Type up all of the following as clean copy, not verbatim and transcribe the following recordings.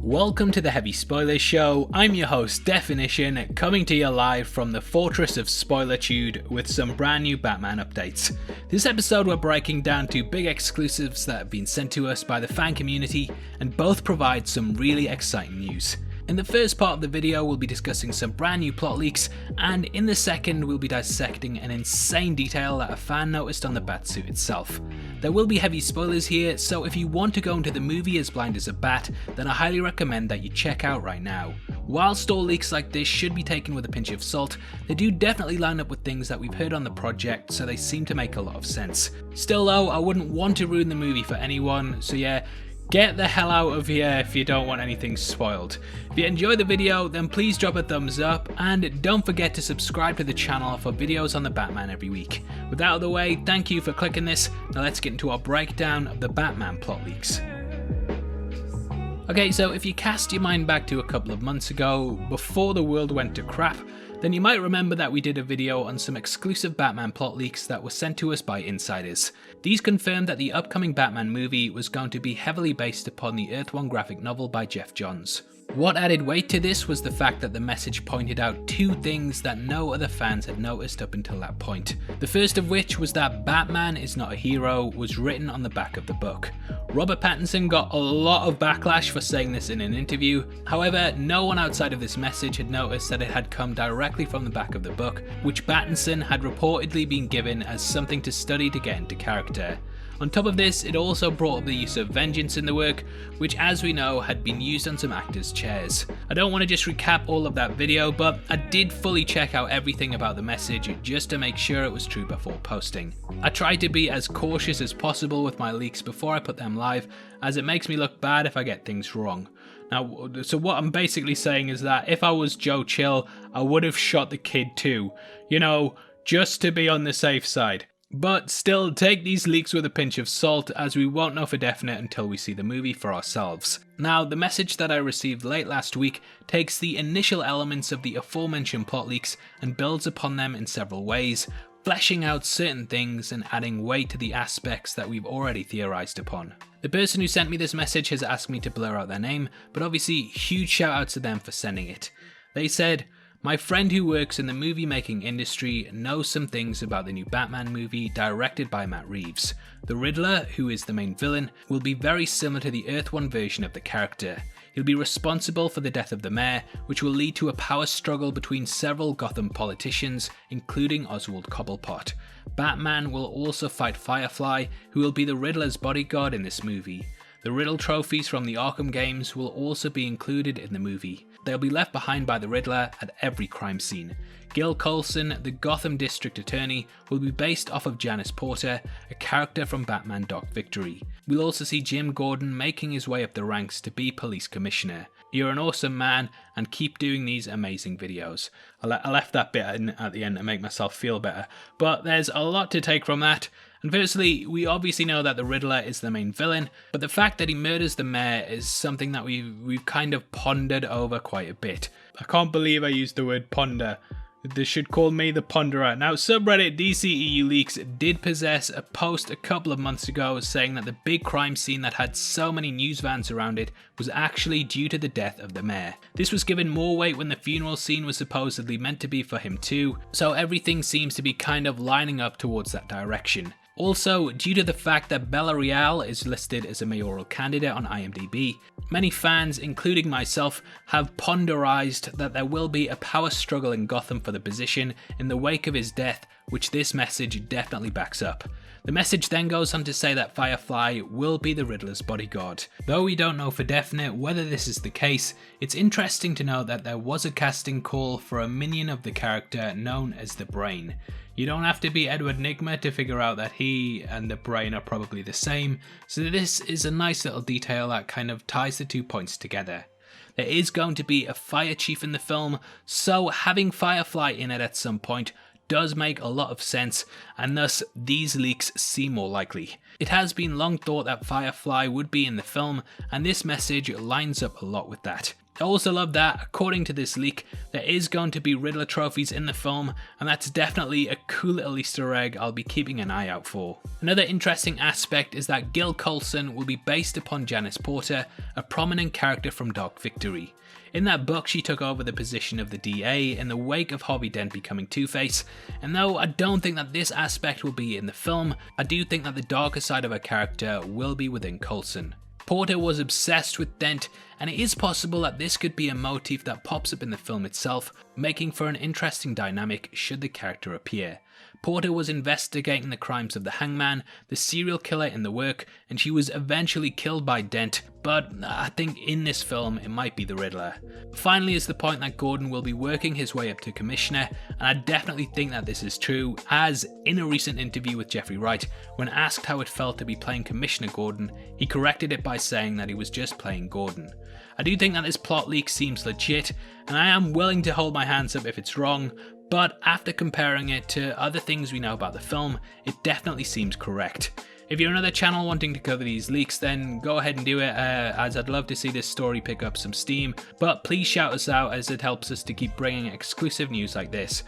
Welcome to the Heavy Spoilers Show. I'm your host, Definition, coming to you live from the Fortress of Spoilertude with some brand new Batman updates. This episode we're breaking down two big exclusives that have been sent to us by the fan community, and both provide some really exciting news. In the first part of the video we'll be discussing some brand new plot leaks, and in the second we'll be dissecting an insane detail that a fan noticed on the Batsuit itself. There will be heavy spoilers here, so if you want to go into the movie as blind as a bat, then I highly recommend that you check out right now. Whilst all leaks like this should be taken with a pinch of salt, they do definitely line up with things that we've heard on the project, so they seem to make a lot of sense. Still though, I wouldn't want to ruin the movie for anyone, so yeah, get the hell out of here if you don't want anything spoiled. If you enjoyed the video, then please drop a thumbs up, and don't forget to subscribe to the channel for videos on the Batman every week. With that out of the way, thank you for clicking this. Now let's get into our breakdown of the Batman plot leaks. Okay, so if you cast your mind back to a couple of months ago, before the world went to crap, then you might remember that we did a video on some exclusive Batman plot leaks that were sent to us by insiders. These confirmed that the upcoming Batman movie was going to be heavily based upon the Earth 1 graphic novel by Geoff Johns. What added weight to this was the fact that the message pointed out two things that no other fans had noticed up until that point. The first of which was that Batman is not a hero was written on the back of the book. Robert Pattinson got a lot of backlash for saying this in an interview, however no one outside of this message had noticed that it had come directly from the back of the book, which Battinson had reportedly been given as something to study to get into character. On top of this, it also brought up the use of vengeance in the work, which as we know had been used on some actors' chairs. I don't want to just recap all of that video, but I did fully check out everything about the message just to make sure it was true before posting. I tried to be as cautious as possible with my leaks before I put them live, as it makes me look bad if I get things wrong. Now, so what I'm basically saying is that if I was Joe Chill, I would have shot the kid too, you know, just to be on the safe side. But still, take these leaks with a pinch of salt, as we won't know for definite until we see the movie for ourselves. Now, the message that I received late last week takes the initial elements of the aforementioned plot leaks and builds upon them in several ways, fleshing out certain things and adding weight to the aspects that we've already theorized upon. The person who sent me this message has asked me to blur out their name, but obviously huge shout out to them for sending it. They said, "My friend who works in the movie making industry knows some things about the new Batman movie directed by Matt Reeves. The Riddler, who is the main villain, will be very similar to the Earth 1 version of the character. He'll be responsible for the death of the mayor, which will lead to a power struggle between several Gotham politicians, including Oswald Cobblepot. Batman will also fight Firefly, who will be the Riddler's bodyguard in this movie. The Riddle trophies from the Arkham games will also be included in the movie. They'll be left behind by the Riddler at every crime scene. Gil Coulson, the Gotham District Attorney, will be based off of Janice Porter, a character from Batman Dark Victory. We'll also see Jim Gordon making his way up the ranks to be police commissioner. You're an awesome man, and keep doing these amazing videos." I left that bit in at the end to make myself feel better, but there's a lot to take from that. And firstly, we obviously know that the Riddler is the main villain, but the fact that he murders the mayor is something that we've kind of pondered over quite a bit. I can't believe I used the word ponder. They should call me the Ponderer. Now, subreddit DCEU Leaks did possess a post a couple of months ago saying that the big crime scene that had so many news vans around it was actually due to the death of the mayor. This was given more weight when the funeral scene was supposedly meant to be for him too, so everything seems to be kind of lining up towards that direction. Also, due to the fact that Bella Real is listed as a mayoral candidate on IMDb, many fans, including myself, have ponderized that there will be a power struggle in Gotham for the position in the wake of his death, which this message definitely backs up. The message then goes on to say that Firefly will be the Riddler's bodyguard. Though we don't know for definite whether this is the case, it's interesting to note that there was a casting call for a minion of the character known as the Brain. You don't have to be Edward Nygma to figure out that he and the Brain are probably the same, so this is a nice little detail that kind of ties the 2 points together. There is going to be a fire chief in the film, so having Firefly in it at some point does make a lot of sense, and thus these leaks seem more likely. It has been long thought that Firefly would be in the film, and this message lines up a lot with that. I also love that, according to this leak, there is going to be Riddler trophies in the film, and that's definitely a cool little Easter egg I'll be keeping an eye out for. Another interesting aspect is that Gil Coulson will be based upon Janice Porter, a prominent character from Dark Victory. In that book, she took over the position of the DA in the wake of Harvey Dent becoming Two-Face, and though I don't think that this aspect will be in the film, I do think that the darker side of her character will be within Coulson. Porter was obsessed with Dent, and it is possible that this could be a motif that pops up in the film itself, making for an interesting dynamic should the character appear. Porter was investigating the crimes of the Hangman, the serial killer in the work, and she was eventually killed by Dent, but I think in this film it might be the Riddler. Finally is the point that Gordon will be working his way up to Commissioner, and I definitely think that this is true, as in a recent interview with Jeffrey Wright, when asked how it felt to be playing Commissioner Gordon, he corrected it by saying that he was just playing Gordon. I do think that this plot leak seems legit, and I am willing to hold my hands up if it's wrong, but after comparing it to other things we know about the film, it definitely seems correct. If you're another channel wanting to cover these leaks, then go ahead and do it, as I'd love to see this story pick up some steam, but please shout us out as it helps us to keep bringing exclusive news like this.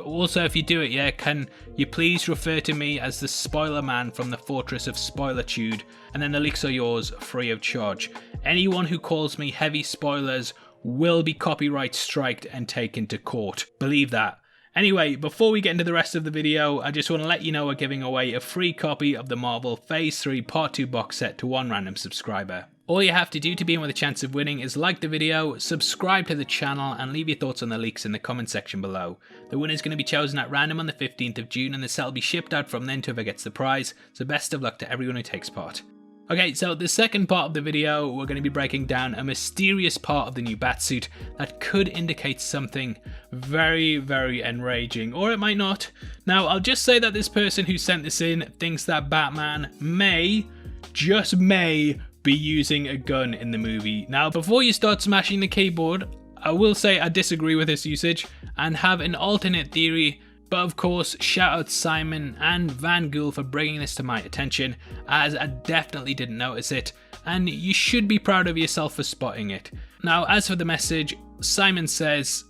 Also, if you do it, can you please refer to me as the spoiler man from the Fortress of Spoilertude, and then the leaks are yours free of charge. Anyone who calls me heavy spoilers will be copyright striked and taken to court. Believe that. Anyway, before we get into the rest of the video, I just want to let you know we're giving away a free copy of the Marvel Phase 3 Part 2 box set to one random subscriber. All you have to do to be in with a chance of winning is like the video, subscribe to the channel, and leave your thoughts on the leaks in the comment section below. The winner is going to be chosen at random on the 15th of June, and the set will be shipped out from then to whoever gets the prize, so best of luck to everyone who takes part. Okay, so the second part of the video, we're going to be breaking down a mysterious part of the new Batsuit that could indicate something very, very enraging, or it might not. Now, I'll just say that this person who sent this in thinks that Batman may, just may, be using a gun in the movie. Now, before you start smashing the keyboard, I will say I disagree with this usage and have an alternate theory. But of course, shout out Simon and Van Gool for bringing this to my attention, as I definitely didn't notice it, and you should be proud of yourself for spotting it. Now, as for the message, Simon says,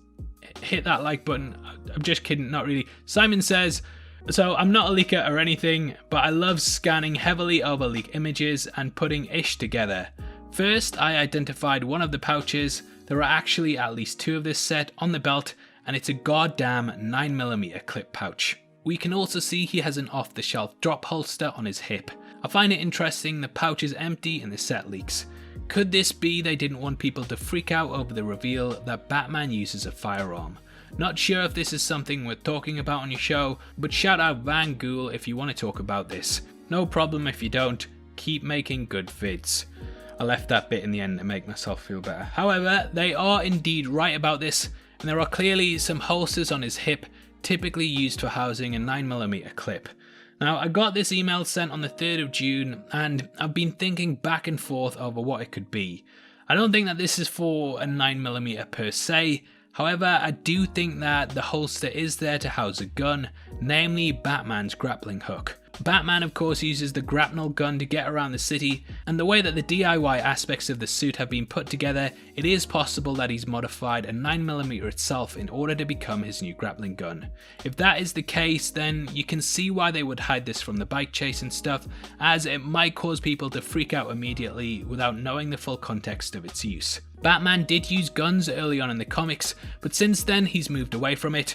hit that like button. I'm just kidding, not really. Simon says, so I'm not a leaker or anything, but I love scanning heavily over leak images and putting ish together. First, I identified one of the pouches. There are actually at least two of this set on the belt, and it's a goddamn 9mm clip pouch. We can also see he has an off-the-shelf drop holster on his hip. I find it interesting the pouch is empty in the set leaks. Could this be they didn't want people to freak out over the reveal that Batman uses a firearm? Not sure if this is something worth talking about on your show, but shout out Van Gool if you want to talk about this. No problem if you don't, keep making good vids. I left that bit in the end to make myself feel better. However, they are indeed right about this, and there are clearly some holsters on his hip, typically used for housing a 9mm clip. Now, I got this email sent on the 3rd of June, and I've been thinking back and forth over what it could be. I don't think that this is for a 9mm per se, however, I do think that the holster is there to house a gun, namely Batman's grappling hook. Batman of course uses the grapnel gun to get around the city, and the way that the DIY aspects of the suit have been put together, it is possible that he's modified a 9mm itself in order to become his new grappling gun. If that is the case, then you can see why they would hide this from the bike chase and stuff, as it might cause people to freak out immediately without knowing the full context of its use. Batman did use guns early on in the comics, but since then he's moved away from it.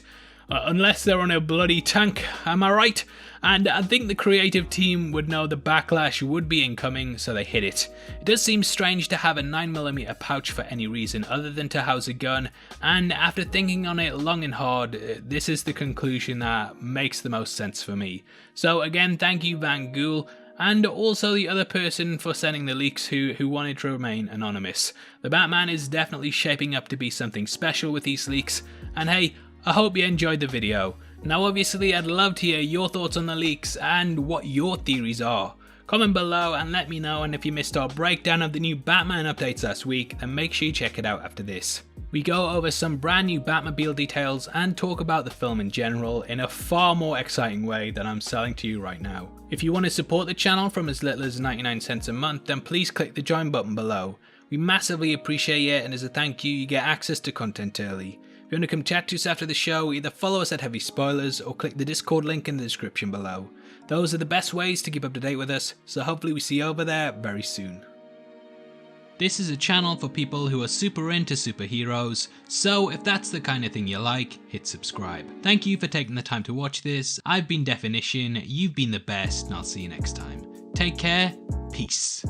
Unless they're on a bloody tank, am I right? And I think the creative team would know the backlash would be incoming, so they hid it. It does seem strange to have a 9mm pouch for any reason other than to house a gun, and after thinking on it long and hard, this is the conclusion that makes the most sense for me. So again, thank you Van Gool, and also the other person for sending the leaks who wanted to remain anonymous. The Batman is definitely shaping up to be something special with these leaks, and hey, I hope you enjoyed the video. Now obviously I'd love to hear your thoughts on the leaks and what your theories are. Comment below and let me know, and if you missed our breakdown of the new Batman updates last week, then make sure you check it out after this. We go over some brand new Batmobile details and talk about the film in general in a far more exciting way than I'm selling to you right now. If you want to support the channel from as little as 99 cents a month, then please click the join button below. We massively appreciate it, and as a thank you, you get access to content early. If you want to come chat to us after the show, either follow us at Heavy Spoilers or click the Discord link in the description below. Those are the best ways to keep up to date with us, so hopefully we see you over there very soon. This is a channel for people who are super into superheroes, so if that's the kind of thing you like, hit subscribe. Thank you for taking the time to watch this. I've been Definition, you've been the best, and I'll see you next time. Take care, peace.